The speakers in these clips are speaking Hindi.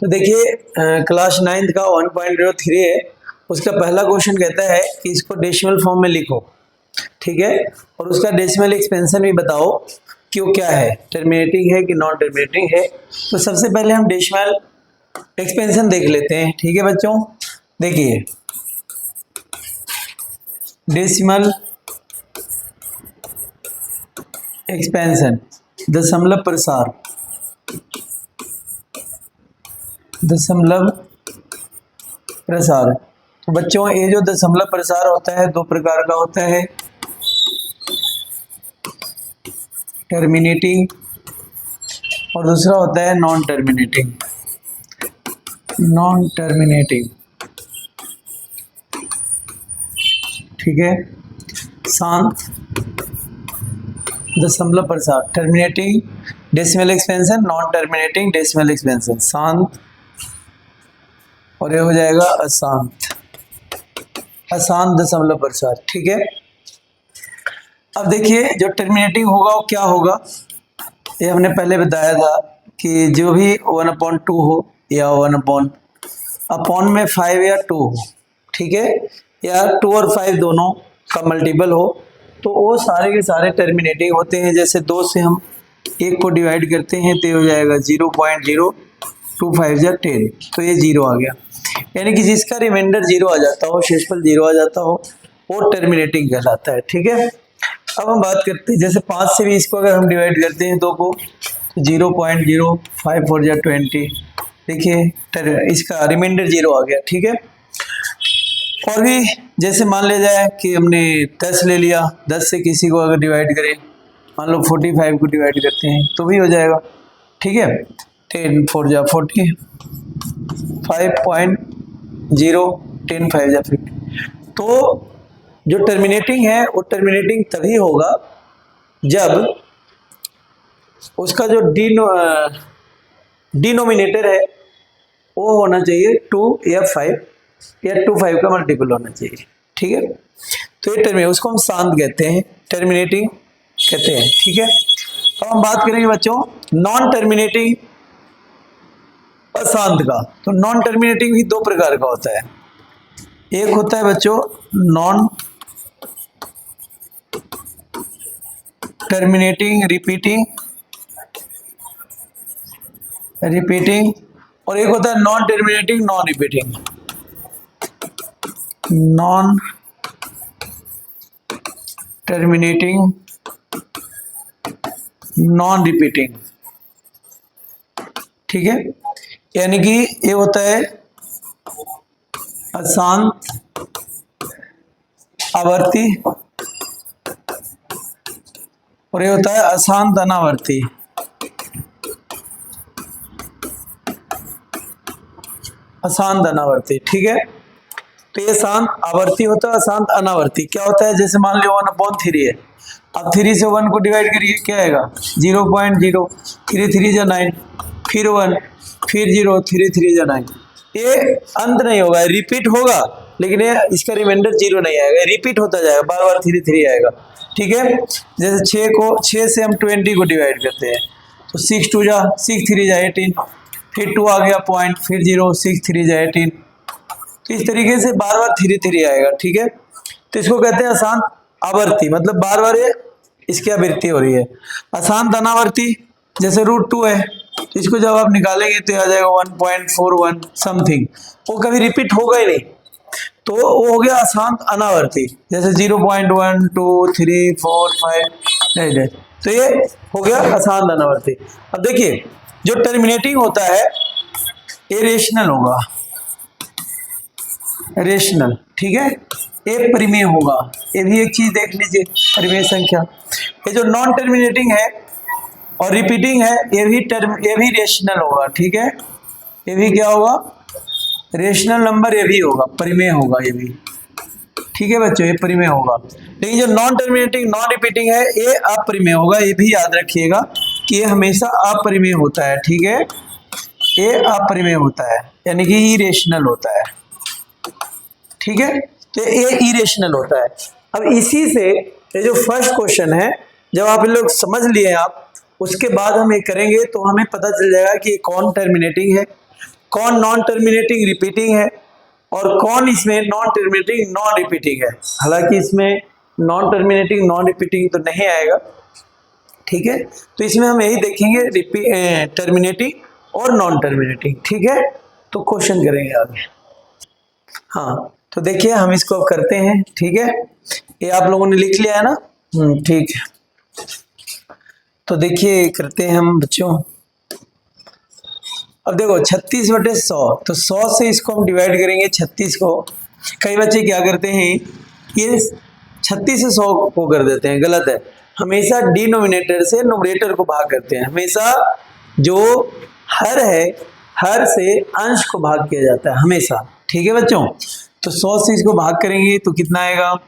तो देखिए क्लास 9th का 1.03 है, उसका पहला क्वेश्चन कहता है कि इसको डेसिमल फॉर्म में लिखो, ठीक है, और उसका डेसिमल एक्सपेंशन भी बताओ कि वो क्या है, टर्मिनेटिंग है कि नॉन टर्मिनेटिंग है। तो सबसे पहले हम डेसिमल एक्सपेंशन देख लेते हैं, ठीक है बच्चों। देखिए डेसिमल एक्सपेंशन, दशमलव प्रसार, दशमलव प्रसार। तो बच्चों ये जो दशमलव प्रसार होता है दो प्रकार का होता है, टर्मिनेटिंग और दूसरा होता है नॉन टर्मिनेटिंग। नॉन टर्मिनेटिंग, ठीक है, शांत दशमलव प्रसार, terminating decimal expansion, non terminating decimal expansion, शांत, और ये हो जाएगा अशांत, अशांत दशमलव प्रसार, ठीक है। अब देखिए जो टर्मिनेटिंग होगा वो क्या होगा, ये हमने पहले बताया था कि जो भी 1/2 हो या 1/अपॉन में 5 या 2 हो, ठीक है, या 2 और 5 दोनों का मल्टीपल हो, तो वो सारे के सारे टर्मिनेटिंग होते हैं। जैसे 2 से हम 1 को डिवाइड करते हैं तो ये हो जाएगा 0.025 या 10, तो ये 0 आ गया, यानी कि जिसका रिमाइंडर 0 आ जाता हो, शेषफल 0 आ जाता हो, वो टर्मिनेटिंग कहलाता है, ठीक है। अब हम बात करते हैं जैसे 5 से भी इसको अगर हम डिवाइड करते हैं 2 को, तो 0.054 या 20, देखिए इसका रिमाइंडर 0 आ गया, ठीक है। और भी जैसे मान लिया जाए कि हमने 10 ले लिया, 10 से किसी को अगर डिवाइड करें, मान लो 45 को डिवाइड करते हैं तो भी हो जाएगा, ठीक है, 10 4 जा 40, 5.0 10 5 जा 50। तो जो टर्मिनेटिंग है वो टर्मिनेटिंग तभी होगा जब उसका जो डिनोमिनेटर है वो होना चाहिए 2 या 5 या 2 5 का मल्टीपल होना चाहिए, ठीक है। तो ये टर्मिनेट, उसको हम शांत कहते हैं, टर्मिनेटिंग कहते हैं, ठीक है। अब हम बात करेंगे बच्चों नॉन टर्मिनेटिंग अशांत का। तो नॉन टर्मिनेटिंग भी 2 प्रकार का होता है, एक होता है बच्चों नॉन टर्मिनेटिंग रिपीटिंग, और एक होता है non terminating non repeating, non terminating non repeating, ठीक है। यानी कि ये होता है अशांत आवर्ती और ये होता है अशांत अनावर्ती। अशांत अनावर्ती, ठीक है। तो ये शांत आवर्ती होता है, अशांत अनावर्ती क्या होता है, जैसे मान लो 1/3 है, अब 3 से 1 को डिवाइड करिए क्या आएगा 0.0, 3 3 जा 9, फिर 1, फिर 0, 3 3 जा 9। ये अंत नहीं होगा, रिपीट होगा, लेकिन ये इसका रिमाइंडर 0 नहीं आएगा, रिपीट होता जाएगा, बार बार 3 3 आएगा, ठीक है। जैसे 6 से हम 20 को डिवाइड करते हैं तो 6 2 जा 6 3 जा 18, फिर 2 आ गया पॉइंट, फिर 0 6 3 जा 18, तो इस तरीके से बार बार 3 3 आएगा, ठीक है। तो इसको कहते हैं अशांत आवर्ती, मतलब बार बार ये इसकी आवृत्ति हो रही है। अशांत अनावर्ती जैसे √2 है, तो इसको जब आप निकालेंगे तो आ जाएगा 1.41 समथिंग, वो कभी रिपीट होगा ही नहीं, तो वो हो गया अशांत अनावर्ती। जैसे 0.1 2 3 4 5, तो ये हो गया अशांत अनावर्ती। अब देखिए जो टर्मिनेटिंग होता है ये रेशनल होगा, रेशनल, ठीक है, ये परिमेय होगा, ये भी एक चीज देख लीजिए, परिमेय संख्या। ये जो नॉन टर्मिनेटिंग है और रिपीटिंग है ये भी रेशनल होगा, ठीक है, ये भी क्या होगा, रेशनल नंबर ये भी होगा, परिमेय होगा ये भी, ठीक है बच्चों, ये परिमेय होगा। लेकिन जो नॉन टर्मिनेटिंग नॉन रिपीटिंग है ये अपरिमेय होगा, ये भी याद रखिएगा कि ये हमेशा अपरिमेय होता है, ठीक है, ये अपरिमेय होता है, यानी कि इरेशनल होता है, ठीक है, तो ये इरेशनल होता है। अब इसी से ये जो फर्स्ट क्वेश्चन है, जब आप लोग समझ लिए आप, उसके बाद हम ये करेंगे तो हमें पता चल जाएगा कि कौन टर्मिनेटिंग है कौन नॉन टर्मिनेटिंग रिपीटिंग है और कौन इसमें नॉन टर्मिनेटिंग नॉन रिपीटिंग है। हालांकि इसमें नॉन टर्मिनेटिंग नॉन रिपीटिंग तो नहीं आएगा, ठीक है। तो इसमें हम यही देखेंगे टर्मिनेटिंग और नॉन टर्मिनेटिंग, ठीक है। तो क्वेश्चन करेंगे आगे। हाँ तो देखिए हम इसको अब करते हैं, ठीक है। ये आप लोगों ने लिख लिया है ना, ठीक है। तो देखिए करते हैं हम बच्चों। अब देखो 36/100, तो 100 से इसको हम डिवाइड करेंगे 36 को। कई बच्चे क्या करते हैं, ये 36 से 100 को कर देते हैं, गलत है। हमेशा डिनोमिनेटर से न्यूमरेटर को भाग करते हैं। हमेशा जो हर है, हर से अंश को भाग किया जाता है हमेशा, ठीक है बच्चों। तो 100 से इसको भाग करेंगे तो कितना आएगा,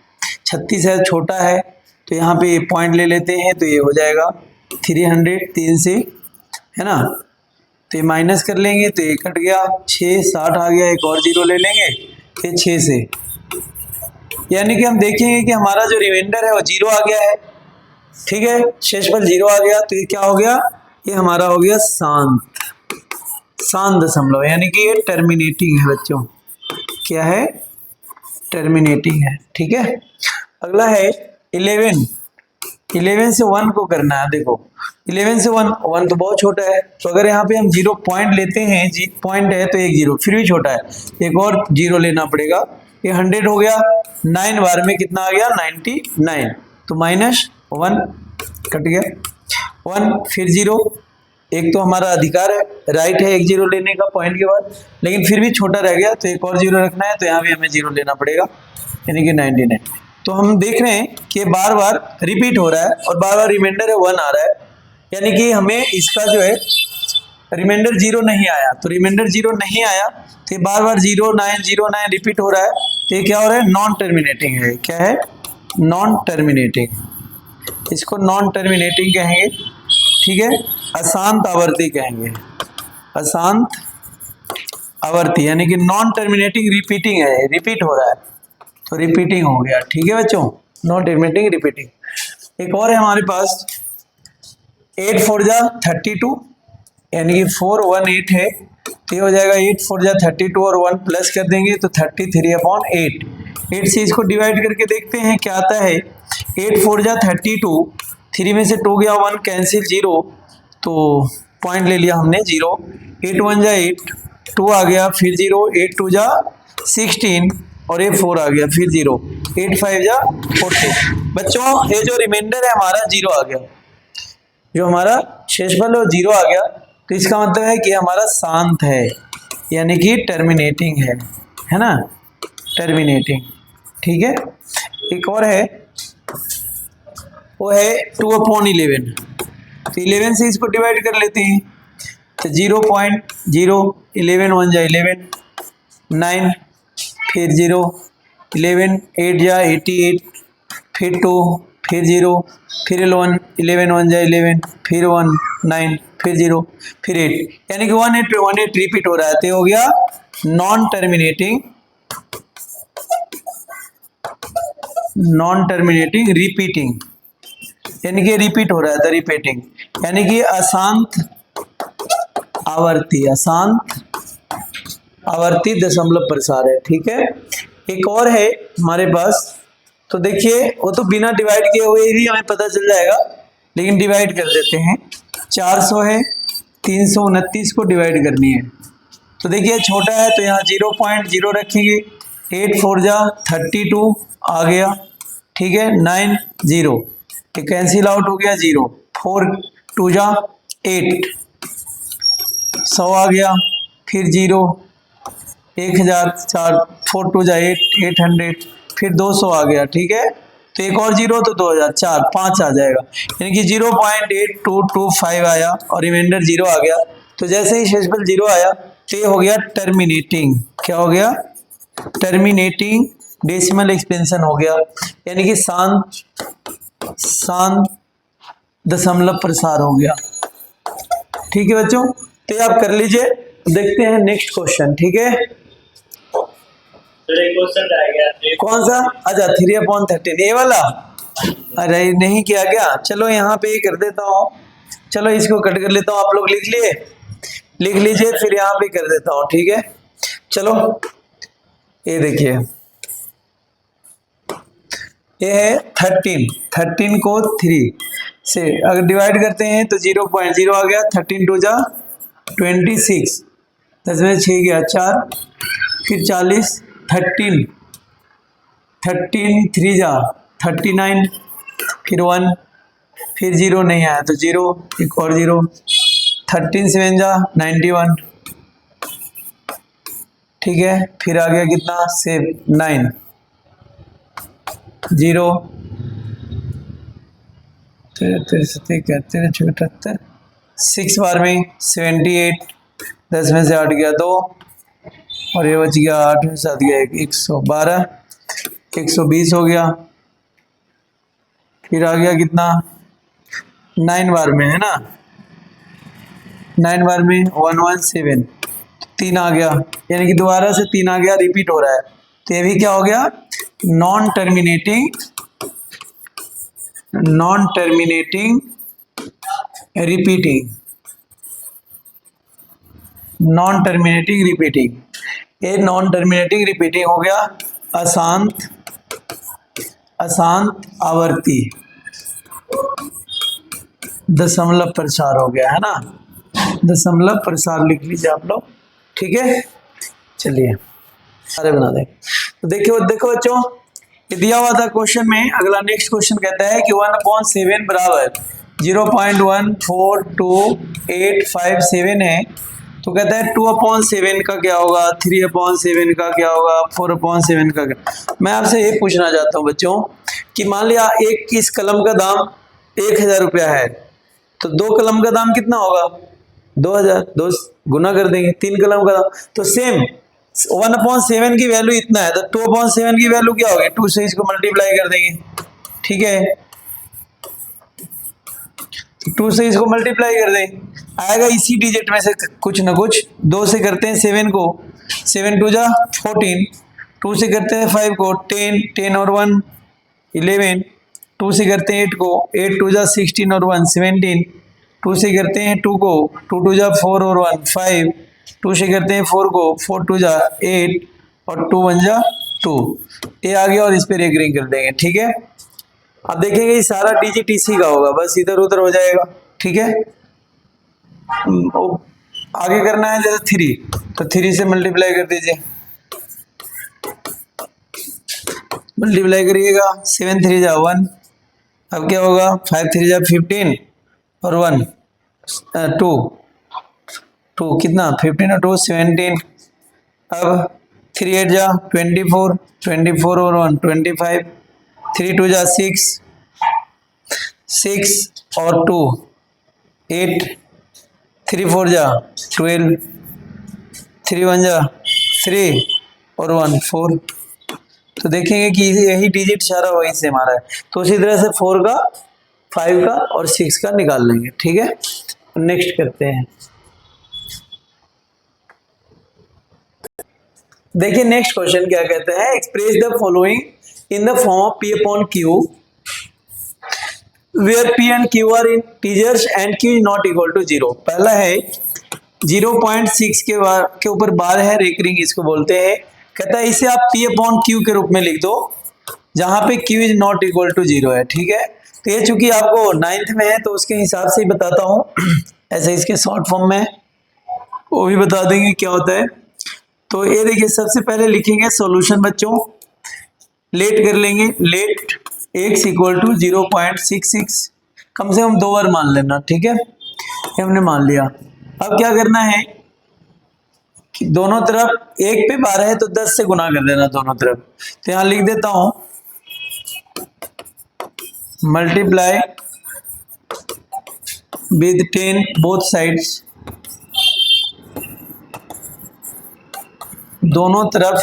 36 है, छोटा है तो यहाँ पे पॉइंट ले लेते हैं, तो ये हो जाएगा 300, 3 से, है ना। तो ये माइनस कर लेंगे तो ये कट गया, 6 60 आ गया, एक और जीरो ले लेंगे, ये 6 से, यानी कि हम देखेंगे कि हमारा जो रिमाइंडर है वो जीरो आ गया है, ठीक है। शेषफल जीरो आ गया, तो ये क्या हो गया, ये हमारा हो गया शांत दशमलव, यानी कि ये टर्मिनेटिंग है बच्चों। क्या है, टर्मिनेटिंग है, ठीक है। अगला है 11 से 1 को करना है। देखो 11 से 1 तो बहुत छोटा है, तो अगर यहाँ पे हम 0 पॉइंट लेते हैं, पॉइंट है तो एक जीरो, फिर भी छोटा है, एक और जीरो लेना पड़ेगा। ये 100 हो गया, 9 बार में कितना आ गया, 99, तो -1 कट गया, 1 फिर 0, एक तो हमारा अधिकार है, राइट है एक जीरो लेने का पॉइंट के बाद, लेकिन फिर भी छोटा रह गया तो एक और जीरो रखना है, तो यहाँ भी हमें जीरो लेना पड़ेगा, यानी कि 99। तो हम देख रहे हैं कि बार बार रिपीट हो रहा है और बार बार रिमाइंडर है 1 आ रहा है, यानी कि हमें इसका जो है रिमाइंडर 0 नहीं आया, तो रिमाइंडर 0 नहीं आया तो ये बार बार 0909 रिपीट हो रहा है, तो ये क्या हो रहा है, नॉन टर्मिनेटिंग है। क्या है, नॉन टर्मिनेटिंग, इसको नॉन टर्मिनेटिंग कहेंगे, ठीक है। अशांत आवर्ती कहेंगे, अशांत आवर्ती, यानी कि नॉन टर्मिनेटिंग रिपीटिंग है, रिपीट हो रहा है तो रिपीटिंग हो गया, ठीक है बच्चों, नॉन टर्मिनेटिंग रिपीटिंग। एक और है हमारे पास 8 4 जा 32, यानी कि 4 1 8 है, तो ये हो जाएगा 8 4 जा 32 और 1 प्लस कर देंगे तो 33/8। 8 से इसको डिवाइड करके देखते हैं क्या आता है। 8 4 जा 32, 3 में से 2 गया, 1 कैंसिल, 0, तो पॉइंट ले लिया हमने 0। 8 1 जा 8, 2 आ गया, फिर 0, 8 2 जा 16 और ये 4 आ गया, फिर 0, 8 5 जा 40। बच्चों ये जो रिमाइंडर है हमारा 0 आ गया, जो हमारा शेषफल है 0 आ गया, तो इसका मतलब है कि हमारा शांत है, यानी कि टर्मिनेटिंग है ना, टर्मिनेटिंग, ठीक है। एक और है, वो है 2/11, तो 11 से इसको डिवाइड कर लेते हैं, तो 0.0, 11 1 जा 11, 9, फिर 0, 11 8 जा 88, फिर 2, फिर 0, फिर 11 11 1 जा 11, फिर 1 9, फिर 0, फिर 8, यानी कि 18 पे 18 रिपीट हो रहा है, तो हो गया नॉन टर्मिनेटिंग रिपीटिंग, यानी कि रिपीट हो रहा है, द रिपीटिंग, यानी कि अशांत आवर्ती, अशांत आवर्ती दशमलव प्रसार है, ठीक है। एक और है हमारे पास, तो देखिए वो तो बिना डिवाइड किए हुए भी हमें पता चल जाएगा, लेकिन डिवाइड कर देते हैं। 400 है, 329 को डिवाइड करनी है, तो देखिए छोटा है तो यहाँ 0.0 रखेंगे, 8 4 जा 32 आ गया, ठीक है, 9 0, ये कैंसिल आउट हो गया, 0, 4 2 जा 8, 100 आ गया, फिर 0, 1000, 4 4 2 जा 8, 800, फिर 200 आ गया, ठीक है, तो एक और 0 तो 2000, 4 5 आ जाएगा, यानी कि 0.8225 आया और रिमाइंडर 0 आ गया, तो जैसे ही शेषफल 0 आया तो ये हो गया टर्मिनेटिंग। क्या हो गया, टर्मिनेटिंग डेसिमल एक्सपेंशन हो गया, यानी कि शांत दशमलव प्रसार हो गया, ठीक है बच्चों। तो आप कर लीजिए, देखते हैं नेक्स्ट क्वेश्चन, ठीक है। कौन सा, अच्छा 3/13, ये वाला, अरे नहीं किया क्या, चलो यहाँ पे ही कर देता हूँ, चलो इसको कट कर लेता हूँ, आप लोग लिख लिए, लिख लीजिए, फिर यहाँ पे कर देता हूँ, ठीक है। चलो ये देखिए, ये है 13 को 3 से अगर डिवाइड करते हैं तो 0.0 आ गया। 13 2 जा 26, 10 में 6 गया 4, फिर 40, 13 3 जा 39, फिर 1, फिर 0 नहीं आया तो 0, एक और 0, 13 7 जा 91, ठीक है। फिर आ गया कितना 9, 0, 73 6 बार में 78, 10 में से 8 गया 2, और ये बच गया 8 में 7 गया 112, 120 हो गया। फिर आ गया कितना 9 बार में, है ना, 9 बार में 117, 3 आ गया, यानी कि दोबारा से 3 आ गया, रिपीट हो रहा है। तो ये भी क्या हो गया, non terminating repeating, non terminating repeating. ये नॉन टर्मिनेटिंग रिपीटिंग हो गया। अशांत आवर्ती दशमलव प्रसार हो गया, है ना, दशमलव प्रसार लिख लीजिए आप लोग, ठीक है। चलिए सारे बना दें। तो देखो बच्चों, ये दिया हुआ था क्वेश्चन में। अगला नेक्स्ट क्वेश्चन कहता है कि 1/7 बराबर 0.14285 है। तो कहता है 2/7 का क्या होगा, 3/7 का क्या होगा, 4/7 का क्या। मैं आपसे ये पूछना चाहता हूँ बच्चों कि मान लिया एक इस कलम का दाम 1000 रुपया है, तो 2 कलम का दाम कितना होगा, 2000, 2 गुना कर देंगे, 3 कलम का दाम। तो सेम 1/7 की वैल्यू इतना है, तो 2/7 की वैल्यू क्या होगी, 2 से इसको मल्टीप्लाई कर देंगे, ठीक है। 2 से इसको मल्टीप्लाई कर दें, आएगा इसी डिजिट में से कुछ ना कुछ। 2 से करते हैं 7 को, 7 2 जा 14, 2 से करते हैं 5 को 10, 10 और 1 11, 2 से करते हैं 8 को, 8 2 जा 16 और 1 17, 2 से करते हैं 2 को, 2 2 जा 4 और 1 5, 2 से करते हैं 4 को, 4 2 जा 8 और 2 1 जा 2। ये आ गया और इस पर एक रिंग कर देंगे, ठीक है। अब देखेंगे ये सारा डिजिट इसी का होगा, बस इधर उधर हो जाएगा, ठीक है। आगे करना है जैसे 3, तो 3 से मल्टीप्लाई कर दीजिए, मल्टीप्लाई करिएगा, 7 3 जा 1, अब क्या होगा 5 3 जा 15 और 1 2 कितना 15 और 2 17, अब 3 8 जा 24, 24 और 1 25, 3 2 जा 6 और 2 8, 3 4 जा 12, 3 1 जा 3 और 1 4। तो देखेंगे कि यही डिजिट सारा वही से हमारा है, तो उसी तरह से 4 का 5 का और 6 का निकाल लेंगे, ठीक है। नेक्स्ट करते हैं, देखिए नेक्स्ट क्वेश्चन क्या कहता है, express the following in the form of P upon Q where P and Q are integers and Q is not equal to 0। पहला है 0.6 के ऊपर बार है, रेकरिंग इसको बोलते हैं। कहता है इसे आप P upon Q के रूप में लिख दो, जहां पे Q is not equal to 0 है, ठीक है। तो ये चूंकि आपको 9th में है तो उसके हिसाब से ही बताता हूँ, ऐसे इसके शॉर्ट फॉर्म में वो भी बता देंगे क्या होता है। तो ये देखिए, सबसे पहले लिखेंगे सॉल्यूशन बच्चों, लेट कर लेंगे, लेट x इक्वल टू 0.66, कम से कम 2 बार मान लेना, ठीक है, ये हमने मान लिया। अब क्या करना है कि दोनों तरफ 1 पे 12 है तो 10 से गुना कर देना दोनों तरफ। तो यहां लिख देता हूं मल्टीप्लाई विद 10 बोथ साइड्स, दोनों तरफ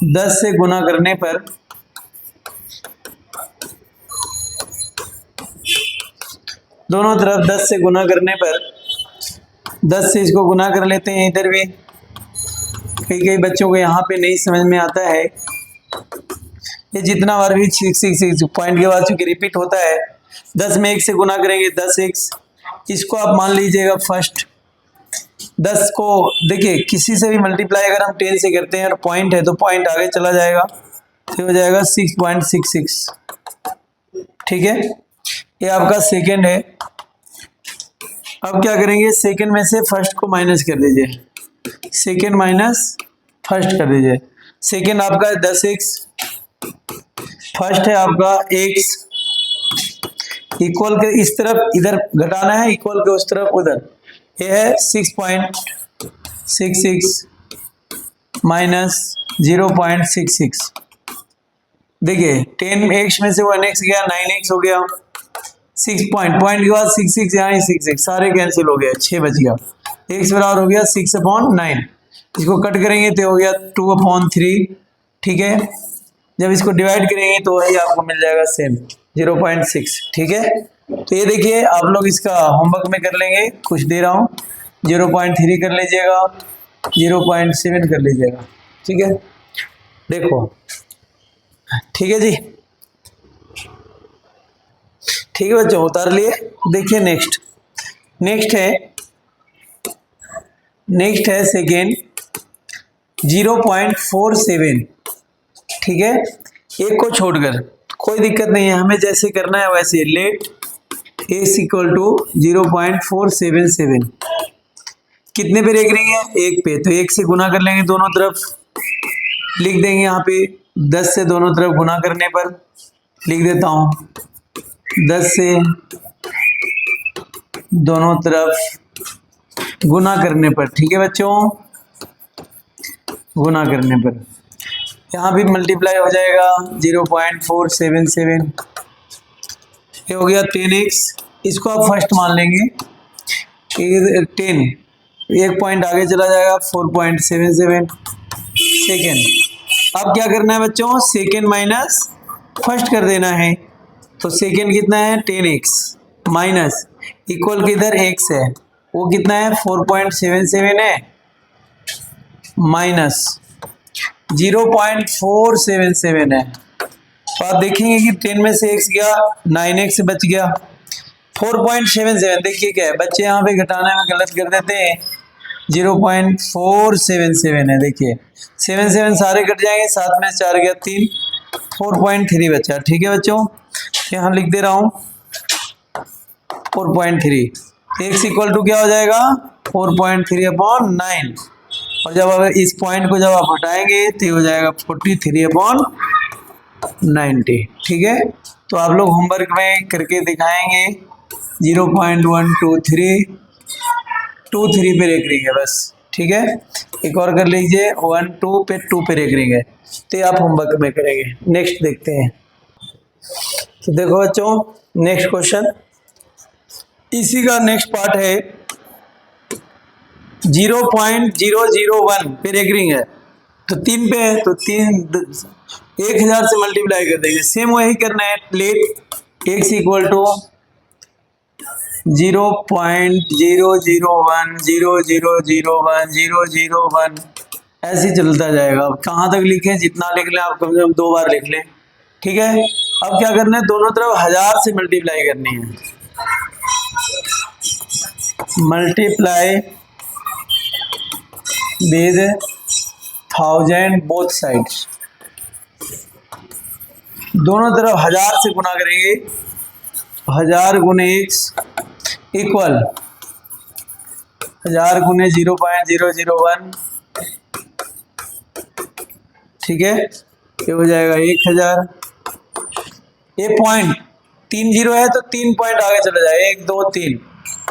10 से गुना करने पर दोनों तरफ 10 से गुना करने पर 10 से इसको गुना कर लेते हैं इधर भी। कई बच्चों को यहाँ पे नहीं समझ में आता है, ये जितना बार भी 6 पॉइंट के बाद चूंकि रिपीट होता है, 10 में 1 से गुना करेंगे 10x, इसको आप मान लीजिएगा फर्स्ट। 10 को देखिए किसी से भी मल्टीप्लाई अगर हम 10 से करते हैं और पॉइंट है तो पॉइंट आगे चला जाएगा, तो हो जाएगा 6.66। ठीक है, ये आपका सेकेंड है। अब क्या करेंगे, सेकेंड में से फर्स्ट को माइनस कर दीजिए, सेकेंड माइनस फर्स्ट कर दीजिए। सेकेंड आपका 10x, फर्स्ट है आपका x, इक्वल के इस तरफ इधर घटाना है, इक्वल के उस तरफ उधर। ये है 6.66 माइनस 0.66। देखिए 10x में से 1x गया, 9x हो गया, 6 पॉइंट के बाद 6 यहाँ 6 सारे कैंसिल हो गए, 6 बच गया। x बराबर हो गया 6/9। इसको कट करेंगे तो हो गया 2/3। ठीक है, जब इसको डिवाइड करेंगे तो वही आपको मिल जाएगा सेम 0.6। ठीक है, तो ये देखिए आप लोग इसका होमवर्क में कर लेंगे, कुछ दे रहा हूँ। 0.3 कर लीजिएगा, 0.7 कर लीजिएगा। ठीक है, देखो ठीक है जी, ठीक है बच्चों, उतार लिए। देखिए नेक्स्ट है सेकेंड 0.47। ठीक है, एक को छोड़कर कोई दिक्कत नहीं है, हमें जैसे करना है वैसे। लेट x इक्वल टू 0.477 कितने पे रेख रही है, एक पे, तो एक से गुना कर लेंगे दोनों तरफ, लिख देंगे यहाँ पे 10 से दोनों तरफ गुना करने पर, लिख देता हूँ 10 से दोनों तरफ गुना करने पर। ठीक है बच्चों, गुना करने पर यहाँ भी मल्टीप्लाई हो जाएगा 0.477। ये हो गया 10x, इसको आप फर्स्ट मान लेंगे, 10 एक पॉइंट आगे चला जाएगा 4.77 सेकेंड। अब क्या करना है बच्चों, सेकेंड माइनस फर्स्ट कर देना है, तो सेकेंड कितना है 10x माइनस इक्वल किधर x है, वो कितना है 4.77 है, माइनस 0.477 है। तो आप देखेंगे कि 10 में से x गया, 9x बच गया, 4.77। देखिए क्या है, बच्चे यहाँ पे घटाने में गलत कर देते हैं, 0.477 है। देखिए 7 सारे कट जाएंगे, 7 में 4 गया 3, 4.3 बचा। ठीक है बच्चों, यहाँ लिख दे रहा हूँ 4.3। x इक्वल टू क्या हो जाएगा 4.3/9, और जब अगर इस पॉइंट को जब आप हटाएंगे तो हो जाएगा 43/90। ठीक है, तो आप लोग होमवर्क में करके दिखाएंगे 0.123 पे रेख रही है बस। ठीक है, एक और कर लीजिए 1 2 पे 2 पे रेख रही है, तो आप होमवर्क में करेंगे। नेक्स्ट देखते हैं, तो देखो बच्चों नेक्स्ट क्वेश्चन, इसी का नेक्स्ट पार्ट है 0.001 पे रेख रही है, तो 3 पे है, तो 1000 से मल्टीप्लाई कर देंगे। सेम वही करना है, लेट x इक्वल टू 0.0010001 ऐसे चलता जाएगा। अब कहाँ तक लिखें, जितना लिख लें आप, कम से कम 2 बार लिख लें। ठीक है, अब क्या करना है, दोनों तरफ 1000 से मल्टीप्लाई करनी है, मल्टीप्लाई विद 1000 बोथ साइड्स, दोनों तरफ 1000 से गुना करेंगे, 1000 गुने x इक्वल 1000 गुने 0.001। ठीक है, ये हो जाएगा 1000। ये पॉइंट 3 0 है तो 3 पॉइंट आगे चला जाए, 1 2 3,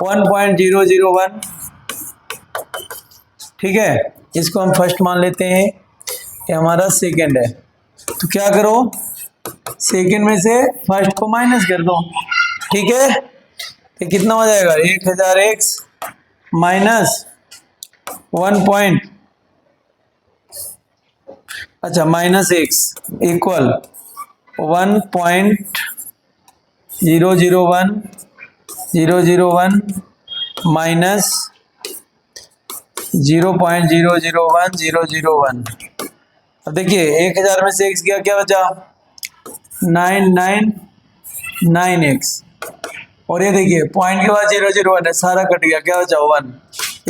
1.001। ठीक है, इसको हम फर्स्ट मान लेते हैं, ये हमारा सेकेंड है। तो क्या करो, सेकेंड में से फर्स्ट को माइनस कर दो। ठीक है, तो कितना हो जाएगा 1000x माइनस 1 पॉइंट, अच्छा माइनस x इक्वल 1.001 माइनस 0.001। अब देखिए 1000 में से x गया, क्या बचा 999x और ये देखिए पॉइंट के बाद 0 0 1 है, सारा कट गया, क्या बचा 1।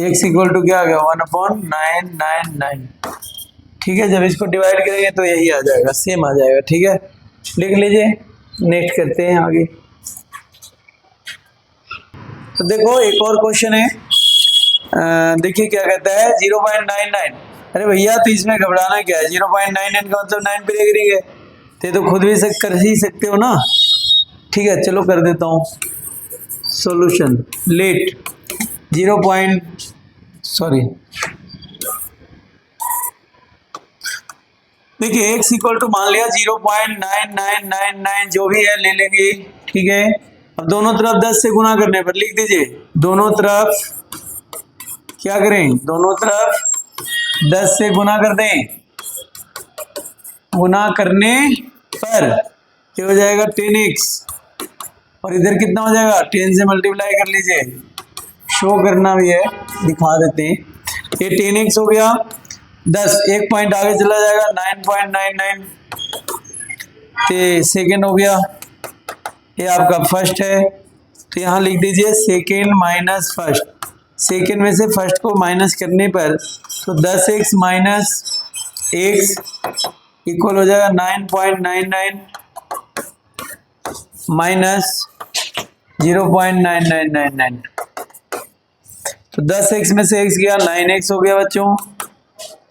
x इक्वल टू क्या आ गया 1/999। ठीक है, जब इसको डिवाइड करेंगे तो यही आ जाएगा, सेम आ जाएगा। ठीक है, लिख लीजिए, नेक्स्ट करते हैं आगे। तो देखो एक और क्वेश्चन है, देखिए क्या कहता है 0.99। अरे भैया तो इसमें घबराना क्या है, 0.99 का मतलब 9 पे करेंगे, तो खुद भी कर ही सकते हो ना। ठीक है, चलो कर देता हूँ सॉल्यूशन। लेट 0. सॉरी, देखिए x इक्वल टू मान लिया 0.9999 जो भी है ले लेंगे। ठीक है, अब दोनों तरफ 10 से गुना करने पर लिख दीजिए, दोनों तरफ क्या करें, दोनों तरफ 10 से गुना कर दें। गुना करने पर क्या हो जाएगा 10x, और इधर कितना हो जाएगा 10 से मल्टीप्लाई कर लीजिए, शो करना भी है, दिखा देते हैं। ये 10x हो गया, 10 एक पॉइंट आगे चला जाएगा 9.99, तो सेकेंड हो गया। ये आपका फर्स्ट है, तो यहाँ लिख दीजिए सेकेंड माइनस फर्स्ट। सेकेंड में से फर्स्ट को माइनस करने पर तो 10x माइनस x इक्वल हो जाएगा 9.99 माइनस 0.9999। तो 10x में से x गया, 9x हो गया बच्चों।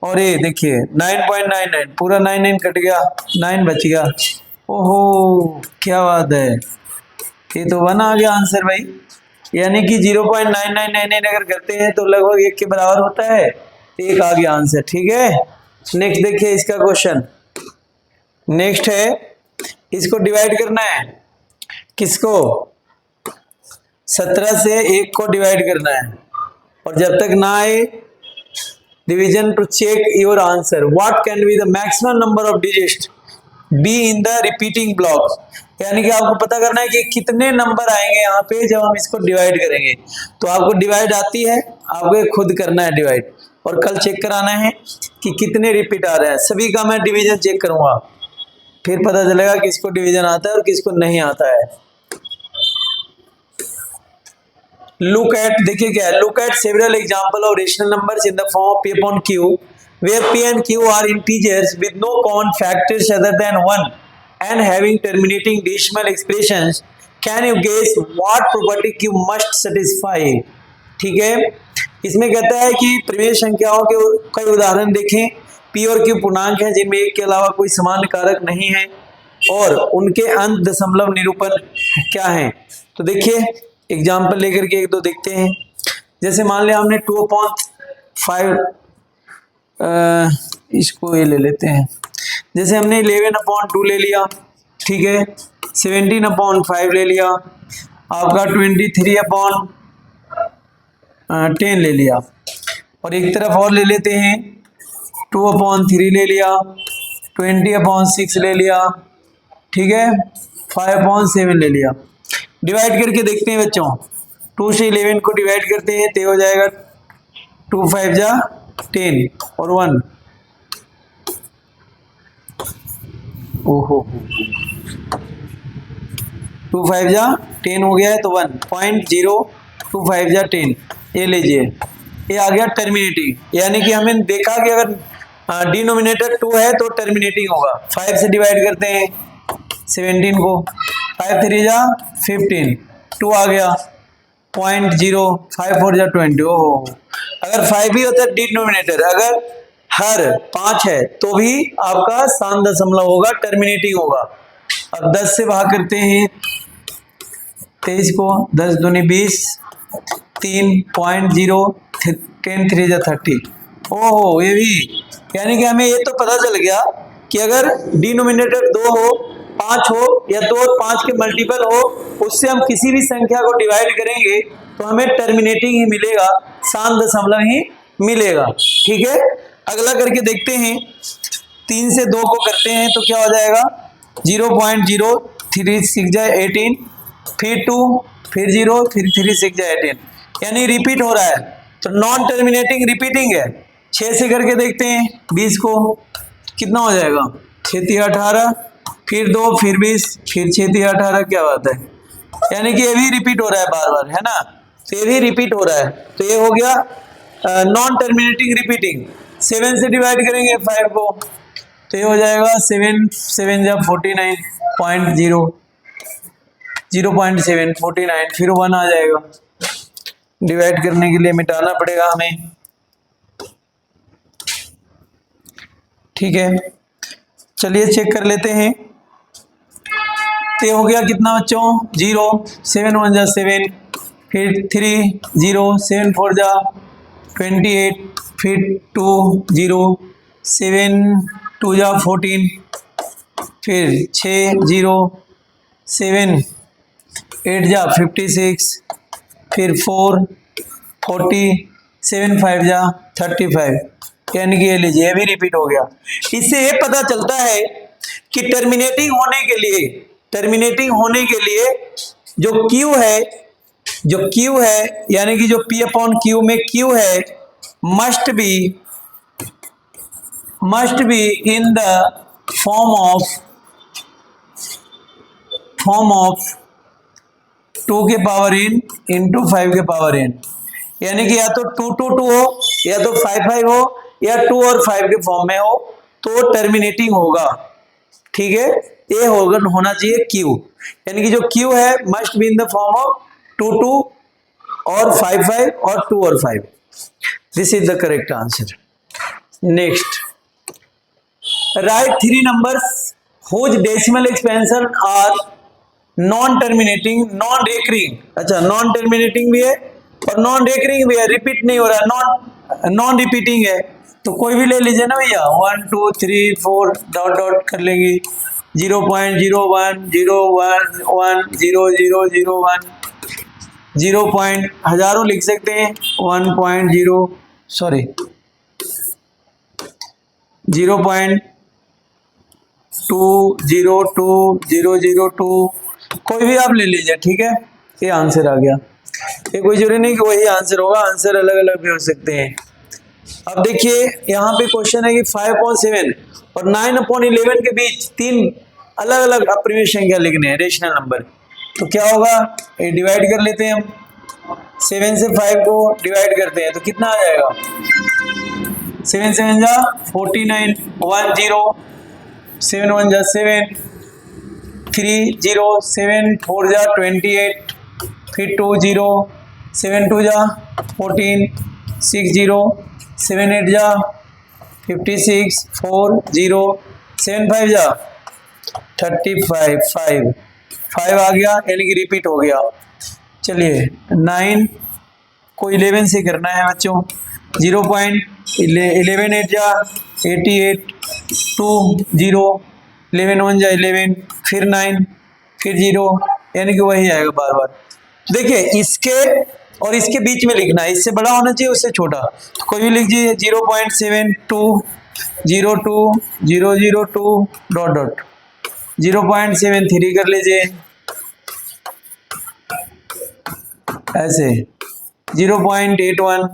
और ये देखिए 9.99 पूरा 99 कट गया, 9 बच गया। ओहो क्या बात है, ये तो 1 आ गया आंसर भाई। यानी कि 0.9999 अगर करते हैं तो लगभग 1 के बराबर होता है, 1 आ गया आंसर। ठीक है, नेक्स्ट देखिए इसका क्वेश्चन। नेक्स्ट है, इसको डिवाइड करना है, किसको 17 से 1 को डिवाइड करना है, और जब तक ना आए division to check your answer. What can be the maximum number of digits be in the repeating block. यानी कि आपको पता करना है कि कितने नंबर आएंगे यहाँ पे जब हम इसको डिवाइड करेंगे। तो आपको डिवाइड आती है, आपको खुद करना है डिवाइड, और कल चेक कराना है कि कितने रिपीट आ रहे हैं। सभी का मैं डिवीजन चेक करूंगा, फिर पता चलेगा किसको डिवीजन आता है और किसको नहीं आता है। लुक एट, देखिए क्या है, look at several example of rational numbers in the form of p upon q where p and q are integers with no common factors other than 1 and having terminating decimal expressions. Can you guess what property q must satisfy? ठीक है, इसमें कहता है कि परिमेय संख्याओं के कई उदाहरण देखें। p और q पूर्णांक हैं जिनमें एक के अलावा कोई समान कारक नहीं है, और उनके अंत दशमलव निरूपण क्या है। तो देखिए एग्जाम्पल लेकर के एक दो देखते हैं। जैसे मान लिया हमने 2/5, इसको ये ले लेते हैं। जैसे हमने 11/2 ले लिया, ठीक है, 17/5 ले लिया, आपका 23/10 ले लिया, और एक तरफ और ले लेते हैं 2/3 ले लिया, 20/6 ले लिया, ठीक है, 5/7 ले लिया। डिवाइड करके देखते हैं बच्चों, 2 से 11 को डिवाइड करते हैं तो हो जाएगा 2 5 जा 10 और 1। ओहो 2 5 जा 10 हो गया है तो 1.025 जा 10, ये लीजिए, ये आ गया टर्मिनेटिंग। यानी कि हमें देखा कि अगर डिनोमिनेटर 2 है तो टर्मिनेटिंग होगा। 5 से डिवाइड करते हैं 17 को, 5 3 जा 15, 2 आ गया 0.0, 5 4 जा 20। ओहो, अगर 5 भी होता है डिनोमिनेटर, अगर हर 5 है तो भी आपका 7 दशमलव होगा, टर्मिनेटिंग होगा। अब 10 से भाग करते हैं 23 को, 10 दूनी 20, 3.0, 10 3 जा 30। ओहो, ये भी, यानी कि हमें ये तो पता चल गया कि अगर डिनोमिनेटर 2 हो, 5 हो, या 2 और 5 के मल्टीपल हो, उससे हम किसी भी संख्या को डिवाइड करेंगे तो हमें टर्मिनेटिंग ही मिलेगा, 7 दशमलव ही मिलेगा। ठीक है, अगला करके देखते हैं। 3 से 2 को करते हैं तो क्या हो जाएगा 0.036 जा 18, फिर 2, फिर 0, फिर 36 जा 18, यानी रिपीट हो रहा है, तो नॉन टर्मिनेटिंग रिपीटिंग है। 6 से करके देखते हैं 20 को, कितना हो जाएगा 6 3 18, फिर 2, फिर 20, फिर 6 3 18, क्या बात है, यानी कि ये भी रिपीट हो रहा है बार बार, है ना, तो ये भी रिपीट हो रहा है, तो ये हो गया नॉन टर्मिनेटिंग रिपीटिंग। 7 से डिवाइड करेंगे 5 को, तो ये हो जाएगा 7 7 जा 49.0, 0.7 49, फिर 1 आ जाएगा, डिवाइड करने के लिए मिटाना पड़ेगा हमें, ठीक है। चलिए चेक कर लेते हैं, तो हो गया कितना बच्चों 0, 7 1 जा 7, फिर 3 0, 7 4 जा 28, फिर 2 0, 7 2 जा 14, फिर 6 0, 7 8 जा 56, फिर 4 40, 7 5 जा 35, यानी कि ये लीजिए ये भी रिपीट हो गया। इससे ये पता चलता है कि टर्मिनेटिंग होने के लिए जो Q है यानी कि जो P अपॉन Q में Q है must be in the form of 2 के पावर n इंटू 5 के पावर n, यानी कि या तो 2 2 2 हो, या तो 5 5 हो, या 2 और 5 के फॉर्म में हो, तो टर्मिनेटिंग होगा, ठीक है। ये होना चाहिए Q, यानी कि जो Q है must be in the form of 2 2 और 5 5 और 2 और 5। This is the correct answer. Next, write 3 numbers whose decimal expansion are non terminating non recurring. अच्छा, नॉन टर्मिनेटिंग भी है और नॉन रेकरिंग भी है, रिपीट नहीं हो रहा है, नॉन रिपीटिंग है, तो कोई भी ले लीजिए ना भैया, 1 2 3 4 डॉट डॉट कर लेंगे, 0.01 0 1 1 0 0 0 1 0 पॉइंट हजारों लिख सकते हैं, 1.0 सॉरी 0.202 कोई भी आप ले लीजिए, ठीक है, ये आंसर आ गया। ये कोई जरूरी नहीं कि वही आंसर होगा, आंसर अलग अलग भी हो सकते हैं। अब देखिए यहाँ पे क्वेश्चन है कि 5/7 और 9/11 के बीच 3 अलग अलग अप्रिय संख्या लिखने हैं, रेशनल नंबर, तो क्या होगा, ये डिवाइड कर लेते हैं हम, 7 से 5 को डिवाइड करते हैं तो कितना आ जाएगा, 7 7 जा 49, 1 0, 7 1 जा 7, 3 0, 7 4 जा 28, फिर 2 0, 7 2 जा 14, 6 0, 7 8 जा 56, 4 0, 7 5 जा 35, 5 आ गया, यानी कि रिपीट हो गया। चलिए 9 को 11 से करना है बच्चों, 0.11 8 जा 88, 2 0, 11 1 जा 11, फिर 9, फिर 0, यानी कि वही आएगा बार बार। देखिए इसके और इसके बीच में लिखना है, इससे बड़ा होना चाहिए उससे छोटा, तो कोई भी लिख दीजिए, 0.72 02 002 डॉट डॉट 0.73 कर लीजिए, ऐसे 0.81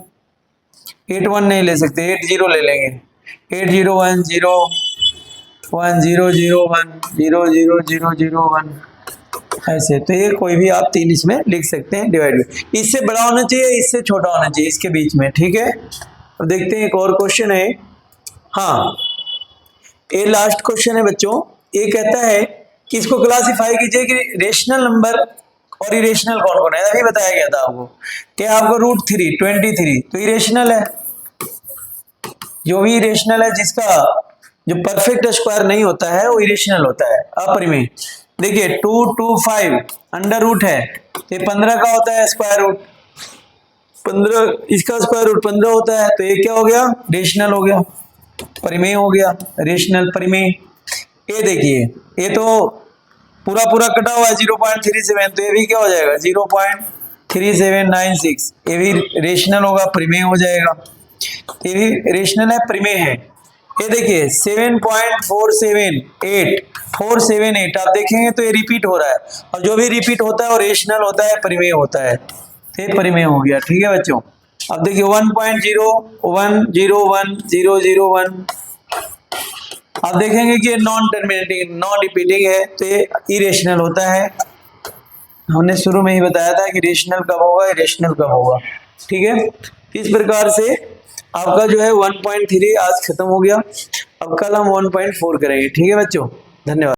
81 नहीं ले सकते, 80 ले लेंगे, 8010 1000 00001 ऐसे, तो ये कोई भी आप 3 इसमें लिख सकते हैं डिवाइड। इससे बड़ा होना चाहिए, इससे छोटा होना चाहिए, इसके बीच में, ठीक है। अब देखते हैं एक और क्वेश्चन है, हाँ ये लास्ट क्वेश्चन है बच्चों। ये कहता है कि इसको क्लासिफाई कीजिए कि रेशनल नंबर और इरेशनल कौन कौन है, अभी बताया गया था आपको कि आपको √3 23 तो इरेशनल है, जो भी इरेशनल है जिसका जो परफेक्ट स्क्वायर नहीं होता है वो इरेशनल होता है, अपरिमेय। देखिए 2 2 5 अंडर रूट है, ये 15 का होता है स्क्वायर रूट, 15 इसका स्क्वायर रूट 15 होता है, तो ये क्या हो गया, रेशनल हो गया, परिमेय हो गया, रेशनल परिमेय। ये देखिए ये तो पूरा पूरा कटा हुआ है 0.37, तो ये भी क्या हो जाएगा 0.3796, ये भी रेशनल होगा, परिमेय हो जाएगा, ये भी रेशनल है, परिमेय है। ये देखिए 7.478 आप देखेंगे तो ये रिपीट हो रहा है, और जो भी रिपीट होता है वो रेशनल होता है, परिमेय होता है, तो ये परिमेय हो गया, ठीक है बच्चों। अब देखिए 1.0101001 आप देखेंगे कि नॉन टर्मिनेटिंग नॉन रिपीटिंग है, तो ये इरेशनल होता है, हमने शुरू में ही बताया था कि रेशनल कब होगा, इरेशनल कब होगा। ठीक है, इस प्रकार से आपका जो है 1.3 आज खत्म हो गया। अब कल हम 1.4 करेंगे। ठीक है बच्चों, धन्यवाद।